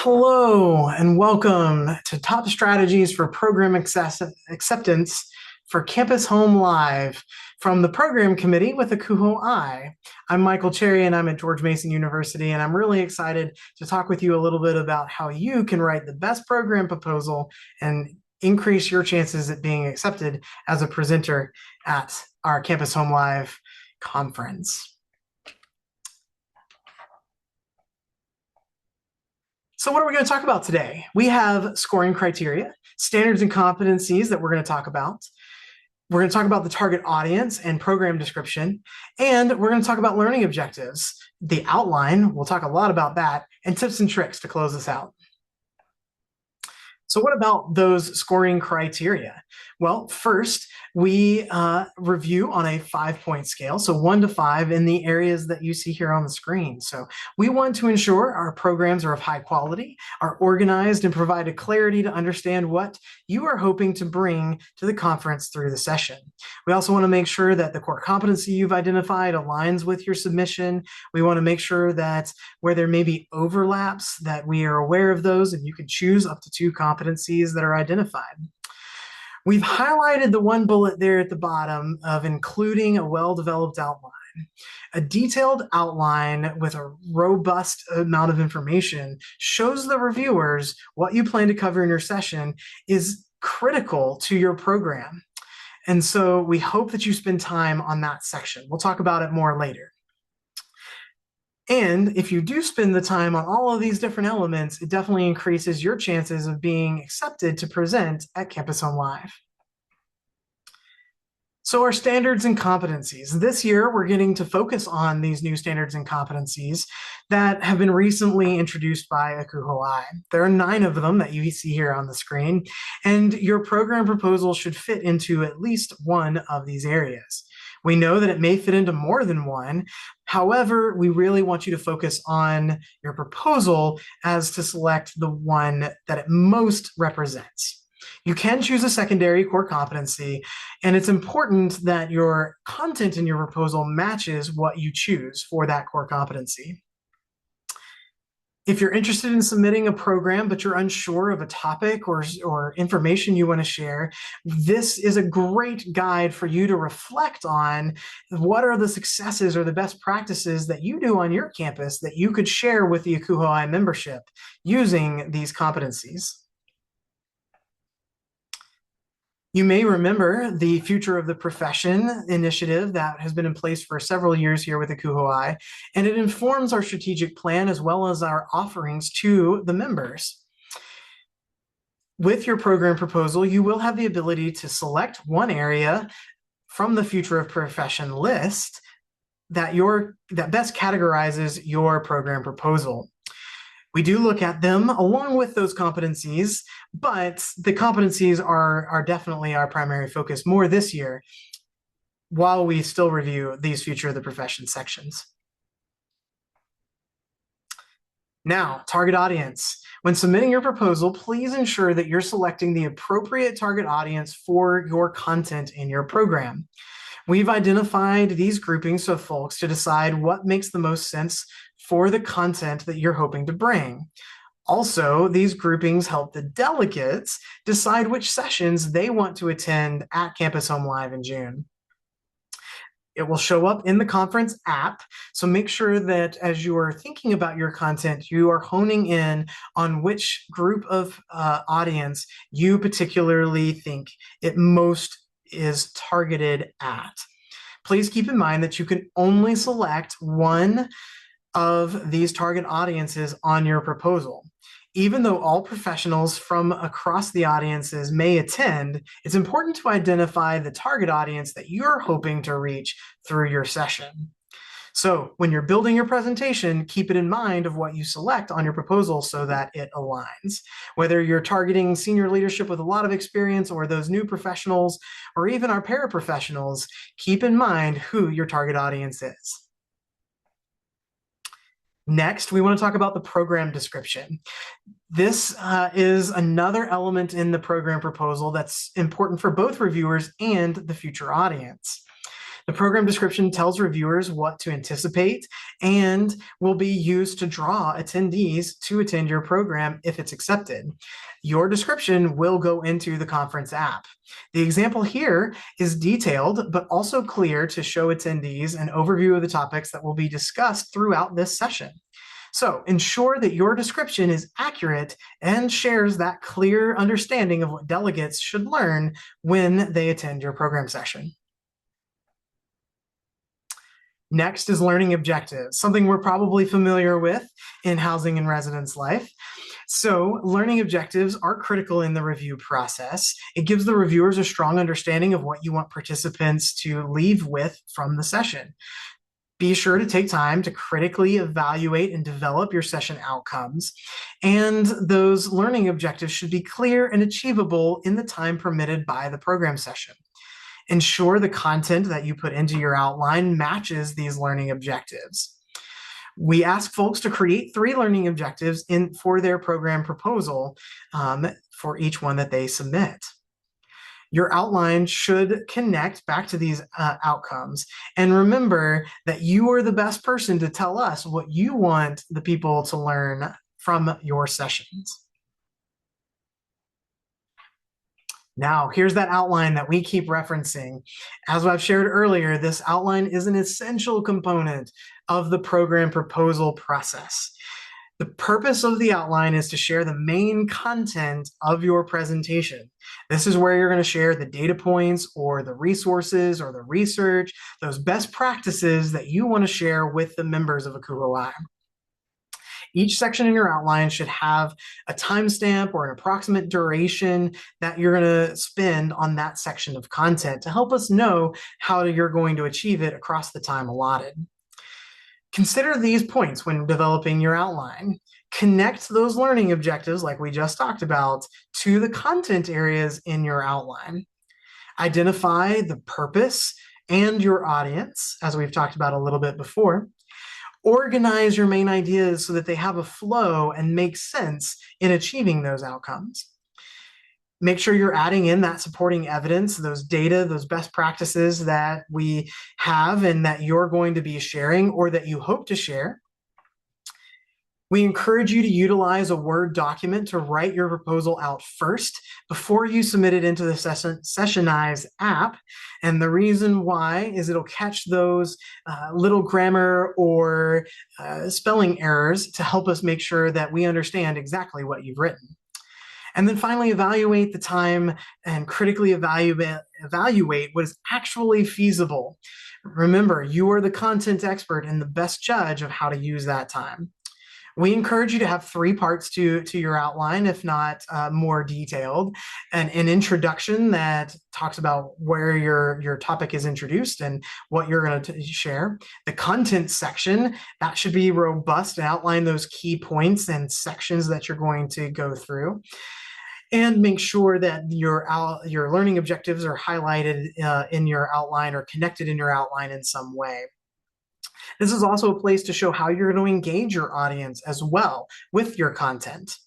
Hello and welcome to Top Strategies for Program Acceptance for Campus Home Live from the Program Committee with ACUHO-I. I'm Michael Cherry and I'm at George Mason University, and I'm really excited to talk with you a little bit about how you can write the best program proposal and increase your chances at being accepted as a presenter at our Campus Home Live conference. So what are we going to talk about today? We have scoring criteria, standards and competencies that we're going to talk about. We're going to talk about the target audience and program description, and we're going to talk about learning objectives, the outline, we'll talk a lot about that, and tips and tricks to close this out. So what about those scoring criteria? Well, first, we review on a 5-point scale, so 1 to 5 in the areas that you see here on the screen. So we want to ensure our programs are of high quality, are organized, and provide a clarity to understand what you are hoping to bring to the conference through the session. We also want to make sure that the core competency you've identified aligns with your submission. We want to make sure that where there may be overlaps, that we are aware of those, and you can choose up to 2 competencies that are identified. We've highlighted the one bullet there at the bottom of including a well-developed outline. A detailed outline with a robust amount of information shows the reviewers what you plan to cover in your session is critical to your program. And so we hope that you spend time on that section. We'll talk about it more later. And if you do spend the time on all of these different elements, it definitely increases your chances of being accepted to present at Campus Home Live. So our standards and competencies. This year, we're getting to focus on these new standards and competencies that have been recently introduced by ACUHO-I. There are 9 of them that you see here on the screen, and your program proposal should fit into at least one of these areas. We know that it may fit into more than one. However, we really want you to focus on your proposal as to select the one that it most represents. You can choose a secondary core competency, and it's important that your content in your proposal matches what you choose for that core competency. If you're interested in submitting a program, but you're unsure of a topic or information you want to share, this is a great guide for you to reflect on what are the successes or the best practices that you do on your campus that you could share with the ACUHO-I membership using these competencies. You may remember the Future of the Profession initiative that has been in place for several years here with ACUHO-I, and it informs our strategic plan as well as our offerings to the members. With your program proposal, you will have the ability to select one area from the Future of Profession list that best categorizes your program proposal. We do look at them along with those competencies, but the competencies are definitely our primary focus more this year while we still review these Future of the Profession sections. Now, target audience. When submitting your proposal, please ensure that you're selecting the appropriate target audience for your content in your program. We've identified these groupings of folks to decide what makes the most sense for the content that you're hoping to bring. Also, these groupings help the delegates decide which sessions they want to attend at Campus Home Live in June. It will show up in the conference app, so make sure that as you are thinking about your content, you are honing in on which group of audience you particularly think it most is targeted at. Please keep in mind that you can only select one of these target audiences on your proposal. Even though all professionals from across the audiences may attend, it's important to identify the target audience that you're hoping to reach through your session. So when you're building your presentation, keep it in mind of what you select on your proposal so that it aligns. Whether you're targeting senior leadership with a lot of experience or those new professionals or even our paraprofessionals, keep in mind who your target audience is. Next, we want to talk about the program description. This is another element in the program proposal that's important for both reviewers and the future audience. The program description tells reviewers what to anticipate and will be used to draw attendees to attend your program if it's accepted. Your description will go into the conference app. The example here is detailed, but also clear to show attendees an overview of the topics that will be discussed throughout this session. So ensure that your description is accurate and shares that clear understanding of what delegates should learn when they attend your program session. Next is learning objectives, something we're probably familiar with in housing and residence life. So learning objectives are critical in the review process. It gives the reviewers a strong understanding of what you want participants to leave with from the session. Be sure to take time to critically evaluate and develop your session outcomes. And those learning objectives should be clear and achievable in the time permitted by the program session. Ensure the content that you put into your outline matches these learning objectives. We ask folks to create 3 learning objectives for their program proposal for each one that they submit. Your outline should connect back to these outcomes. And remember that you are the best person to tell us what you want the people to learn from your sessions. Now, here's that outline that we keep referencing. As I've shared earlier, this outline is an essential component of the program proposal process. The purpose of the outline is to share the main content of your presentation. This is where you're going to share the data points or the resources or the research, those best practices that you want to share with the members of ACUHO-I. Each section in your outline should have a timestamp or an approximate duration that you're going to spend on that section of content to help us know how you're going to achieve it across the time allotted. Consider these points when developing your outline. Connect those learning objectives, like we just talked about, to the content areas in your outline. Identify the purpose and your audience, as we've talked about a little bit before. Organize your main ideas so that they have a flow and make sense in achieving those outcomes. Make sure you're adding in that supporting evidence, those data, those best practices that we have and that you're going to be sharing or that you hope to share. We encourage you to utilize a Word document to write your proposal out first before you submit it into the Sessionize app. And the reason why is it'll catch those little grammar or spelling errors to help us make sure that we understand exactly what you've written. And then finally, evaluate the time and critically evaluate what is actually feasible. Remember, you are the content expert and the best judge of how to use that time. We encourage you to have 3 parts to your outline, if not more detailed. An introduction that talks about where your topic is introduced and what you're going to share. The content section, that should be robust and outline those key points and sections that you're going to go through. And make sure that your learning objectives are highlighted in your outline or connected in your outline in some way. This is also a place to show how you're going to engage your audience as well with your content.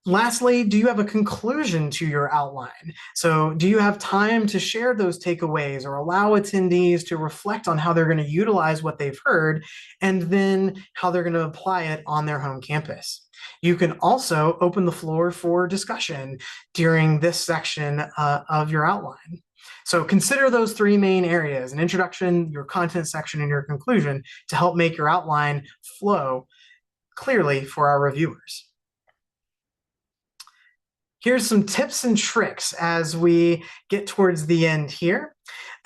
Lastly, do you have a conclusion to your outline? So do you have time to share those takeaways or allow attendees to reflect on how they're going to utilize what they've heard and then how they're going to apply it on their home campus? You can also open the floor for discussion during this section of your outline. So consider those 3 main areas: an introduction, your content section, and your conclusion to help make your outline flow clearly for our reviewers. Here's some tips and tricks as we get towards the end here.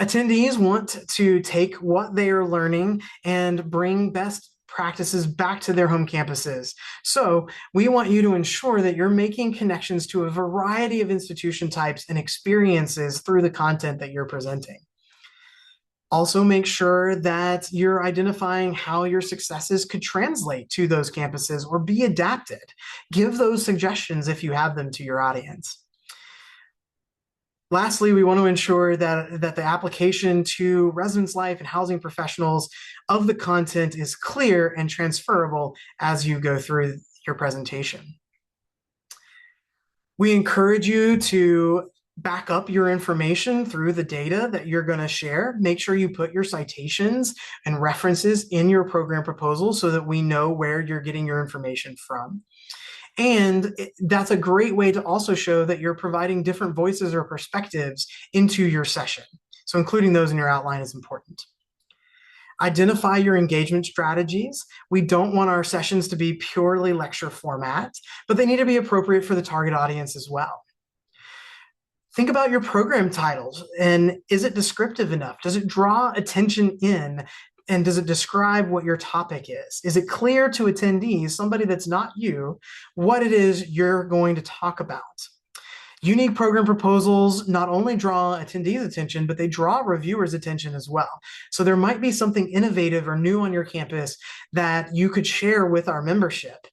Attendees want to take what they are learning and bring best practices back to their home campuses. So we want you to ensure that you're making connections to a variety of institution types and experiences through the content that you're presenting. Also, make sure that you're identifying how your successes could translate to those campuses or be adapted. Give those suggestions if you have them to your audience. Lastly, we want to ensure that the application to residence life and housing professionals of the content is clear and transferable as you go through your presentation. We encourage you to back up your information through the data that you're going to share. Make sure you put your citations and references in your program proposal so that we know where you're getting your information from. And that's a great way to also show that you're providing different voices or perspectives into your session. So including those in your outline is important. Identify your engagement strategies. We don't want our sessions to be purely lecture format, but they need to be appropriate for the target audience as well. Think about your program titles, and is it descriptive enough? Does it draw attention in? And does it describe what your topic is? Is it clear to attendees, somebody that's not you, what it is you're going to talk about? Unique program proposals not only draw attendees' attention, but they draw reviewers' attention as well. So there might be something innovative or new on your campus that you could share with our membership.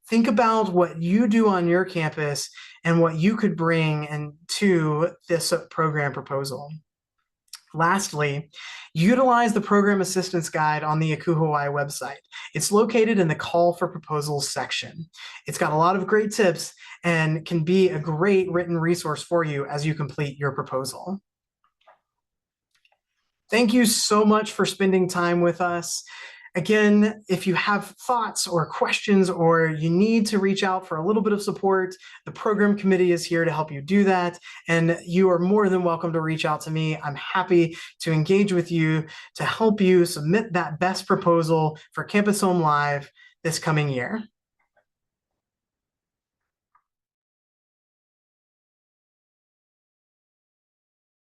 Think about what you do on your campus and what you could bring to this program proposal. Lastly, utilize the Program Assistance Guide on the ACUHO-I website. It's located in the Call for Proposals section. It's got a lot of great tips and can be a great written resource for you as you complete your proposal. Thank you so much for spending time with us. Again, if you have thoughts or questions or you need to reach out for a little bit of support, the program committee is here to help you do that. And you are more than welcome to reach out to me. I'm happy to engage with you to help you submit that best proposal for Campus Home Live this coming year.